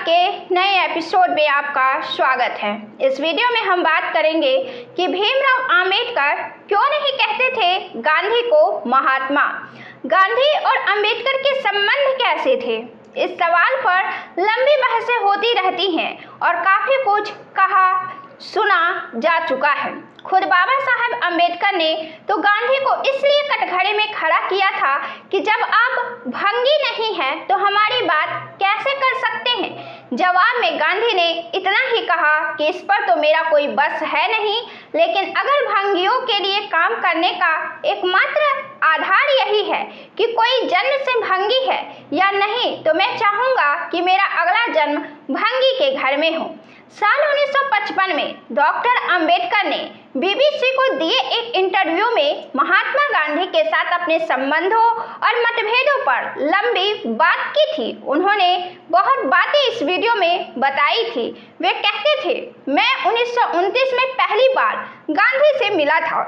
के नए एपिसोड में आपका स्वागत है। इस वीडियो में हम बात करेंगे कि भीमराव अंबेडकर क्यों नहीं कहते थे गांधी को महात्मा। गांधी और अंबेडकर के संबंध कैसे थे, इस सवाल पर लंबी बहसें होती रहती हैं और काफ़ी कुछ कहा सुना जा चुका है। खुद बाबा साहब अंबेडकर ने तो गांधी को इसलिए कटघरे में खड़ा किया था कि जब आप भंगी नहीं हैं तो हमारी बात कैसे कर सकते हैं। जवाब में गांधी ने इतना ही कहा कि इस पर तो मेरा कोई बस है नहीं, लेकिन अगर भंगियों के लिए काम करने का एकमात्र आधार यही है कि कोई जन्म से भंगी है या नहीं, तो मैं चाहूँगा कि मेरा अगला जन्म भंगी के घर में हो। साल 1955 में डॉक्टर अंबेडकर ने बीबीसी को दिए एक इंटरव्यू में महात्मा गांधी के साथ अपने संबंधों और मतभेदों पर लंबी बात की थी। उन्होंने बहुत बातें इस वीडियो में बताई थी। वे कहते थे, मैं 1929 में पहली बार गांधी से मिला था।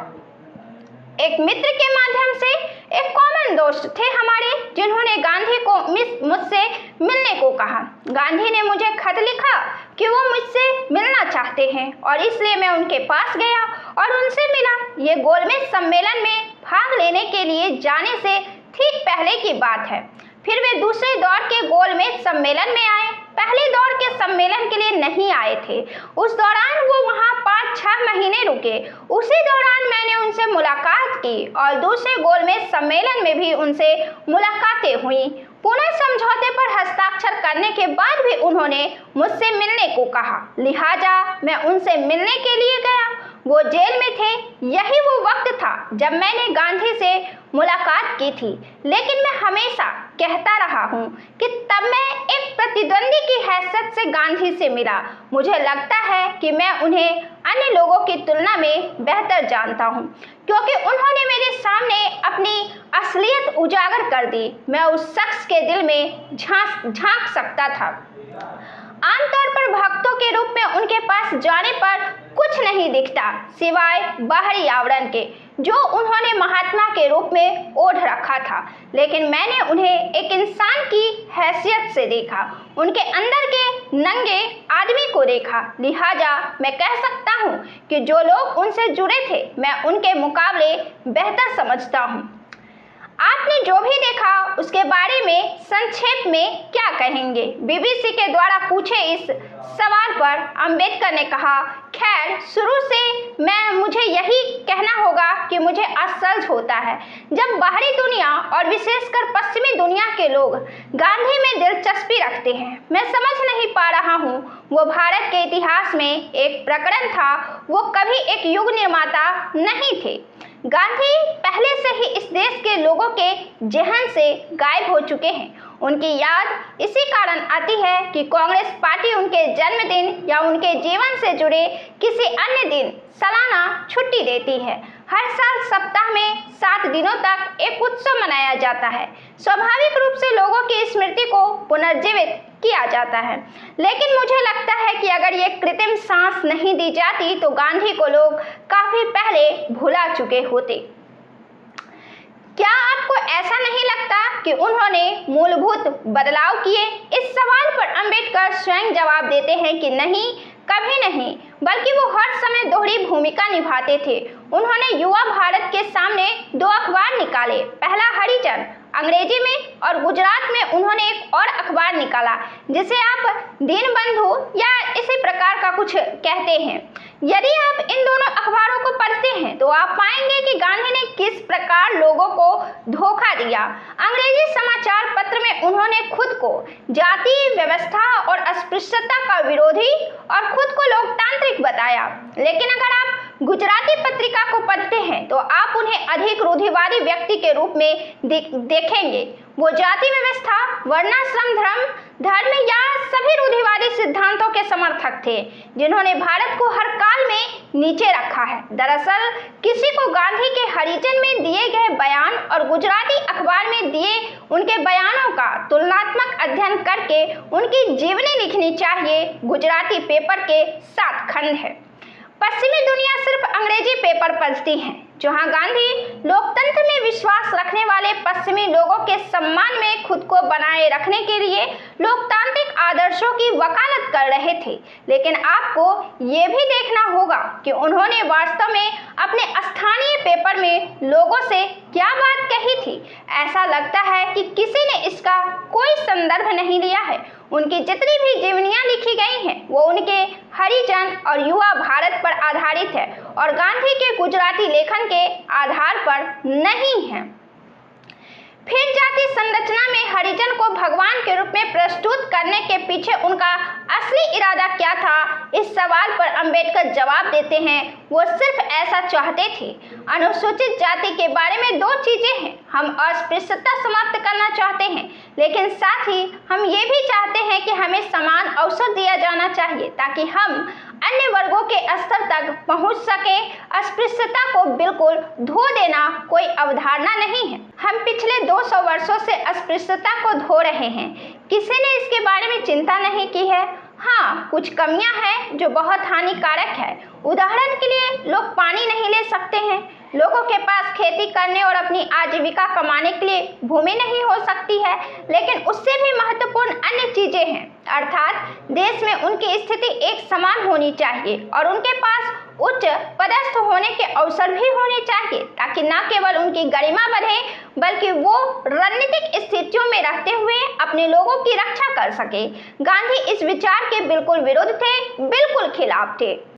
एक मित्र के माध्यम से, एक कॉमन दोस्त थे हमारे, जिन्होंने गांधी को मुझसे मिलने को कहा। गांधी ने मुझे खत लिखा कि वो मुझसे मिलना चाहते हैं और इसलिए मैं उनके पास गया और उनसे मिला। ये गोलमेज सम्मेलन में भाग लेने के लिए जाने से ठीक पहले की बात है। फिर वे दूसरे दौर के गोलमेज सम्मेलन में आए। पहले दौर के सम्मेलन के लिए नहीं आए थे। उस दौरान वो वहाँ 5-6 महीने रुके। उसी दौरान मैंने उनसे मुलाकात की और दूसरे गोलमेज सम्मेलन में भी उनसे मुलाकातें हुई। पुनः समझौते पर हस्ताक्षर करने के बाद भी उन्होंने मुझसे मिलने को कहा, लिहाजा मैं उनसे मिलने के लिए गया। वो जेल में थे। यही वो वक्त था जब मैंने गांधी से मुलाकात की थी, लेकिन मैं हमेशा कहता रहा हूँ कि तब मैं एक प्रतिद्वंदी की हैसियत से गांधी से मिला। मुझे लगता है कि मैं उन्हें अन्य लोगों की तुलना में बेहतर जानता हूँ, क्योंकि उन्होंने मेरे सामने अपनी असलियत उजागर कर दी। मैं उस शख्स के दिल में झांक सकता था। आमतौर पर भक्तों के रूप में उनके पास जाने पर कुछ नहीं दिखता सिवाय बाहरी आवरण के, जो उन्होंने महात्मा के रूप में ओढ़ रखा था। लेकिन मैंने उन्हें एक इंसान की हैसियत से देखा, उनके अंदर के नंगे आदमी को देखा। लिहाजा मैं कह सकता हूँ कि जो लोग उनसे जुड़े थे, मैं उनके मुकाबले बेहतर समझता हूँ। आपने जो भी देखा उसके बारे में संक्षेप में क्या कहेंगे? बीबीसी के द्वारा पूछे इस सवाल पर अंबेडकर ने कहा, खैर शुरू से मुझे यही कहना होगा कि मुझे असहज होता है जब बाहरी दुनिया और विशेषकर पश्चिमी दुनिया के लोग गांधी में दिलचस्पी रखते हैं। मैं समझ नहीं पा रहा हूँ। वो भारत के इतिहास में एक प्रकरण था। वो कभी एक युग निर्माता नहीं थे। गांधी पहले से ही इस देश के लोगों के जहन से गायब हो चुके हैं। उनकी याद इसी कारण आती है कि कांग्रेस पार्टी उनके जन्मदिन या उनके जीवन से जुड़े किसी अन्य दिन सालाना छुट्टी देती है। हर साल सप्ताह में 7 दिनों तक एक उत्सव मनाया जाता है। स्वाभाविक रूप से लोगों की स्मृति को पुनर्जीवित किया जाता है, लेकिन मुझे लगता है कि अगर ये कृत्रिम सांस नहीं दी जाती तो गांधी को लोग काफी पहले भुला चुके होते। क्या आपको ऐसा नहीं लगता कि उन्होंने मूलभूत बदलाव किए? इस सवाल पर अंबेडकर स्वयं जवाब देते हैं कि नहीं, कभी नहीं, बल्कि वो हर समय दोहरी भूमिका निभाते थे। उन्होंने युवा भारत के सामने 2 अखबार निकाले, पहला हरिजन अंग्रेजी में और गुजरात में उन्होंने एक और अखबार निकाला जिसे आप दीनबंधु या इसी प्रकार का कुछ कहते हैं। यदि आप इन दोनों अखबारों को पढ़ते हैं तो आप पाएंगे कि गांधी ने किस प्रकार लोगों को धोखा दिया। अंग्रेजी समाचार पत्र में उन्होंने खुद को जातीय व्यवस्था और अस्पृश्यता का विरोधी और खुद को लोकतांत्रिक बताया, लेकिन अगर आप गुजराती पत्रिका को पढ़ते हैं तो आप उन्हें अधिक रूढ़िवादी व्यक्ति के रूप में देखेंगे। वो जाति व्यवस्था, वर्णाश्रम धर्म या सभी रूढ़िवादी सिद्धांतों के समर्थक थे, जिन्होंने भारत को हर काल में नीचे रखा है। दरअसल किसी को गांधी के हरिजन में दिए गए बयान और गुजराती अखबार में दिए उनके बयानों का तुलनात्मक अध्ययन करके उनकी जीवनी लिखनी चाहिए। गुजराती पेपर के 7 खंड है। पश्चिमी दुनिया सिर्फ अंग्रेजी पेपर पढ़ती है, जहां गांधी लोकतंत्र में विश्वास रखने वाले पश्चिमी लोगों के सम्मान में खुद को बनाए रखने के लिए लोकतांत्रिक आदर्शों की वकालत कर रहे थे। लेकिन आपको ये भी देखना होगा कि उन्होंने वास्तव में अपने स्थानीय पेपर में लोगों से क्या बात कही थी। ऐसा लगता है कि किसी ने इसका कोई संदर्भ नहीं लिया है। उनकी जितनी भी जीवनियां लिखी गई हैं वो उनके हरिजन और युवा भारत पर आधारित है और गांधी के गुजराती लेखन के आधार पर नहीं है। फिर जाति संरचना में हरिजन को भगवान के रूप में प्रस्तुत करने के पीछे उनका असली इरादा क्या था, इस सवाल पर अंबेडकर जवाब देते हैं, वो सिर्फ ऐसा चाहते थे। अनुसूचित जाति के बारे में दो चीजें हैं, हम अस्पृश्यता समाप्त करना चाहते हैं, लेकिन साथ ही हम ये भी चाहते हैं कि हमें समान अवसर दिया जाना चाहिए ताकि हम अन्य वर्गों के स्तर तक पहुंच सके। अस्पृश्यता को बिल्कुल धो देना कोई अवधारणा नहीं है। हम पिछले 200 वर्षों से अस्पृश्यता को धो रहे हैं, किसी ने इसके बारे में चिंता नहीं की है। हाँ, कुछ कमियां हैं जो बहुत हानिकारक है। उदाहरण के लिए लोग पानी नहीं ले सकते हैं, लोगों के पास खेती करने और अपनी आजीविका कमाने के लिए भूमि नहीं हो सकती है, लेकिन उससे भी महत्वपूर्ण अन्य चीजें हैं, अर्थात देश में उनकी स्थिति एक समान होनी चाहिए और उनके पास उच्च पदस्थ होने के अवसर भी होने चाहिए ताकि न केवल उनकी गरिमा बढ़े बल्कि वो रणनीतिक स्थितियों में रहते हुए अपने लोगों की रक्षा कर सके। गांधी इस विचार के बिल्कुल विरुद्ध थे, बिल्कुल खिलाफ थे।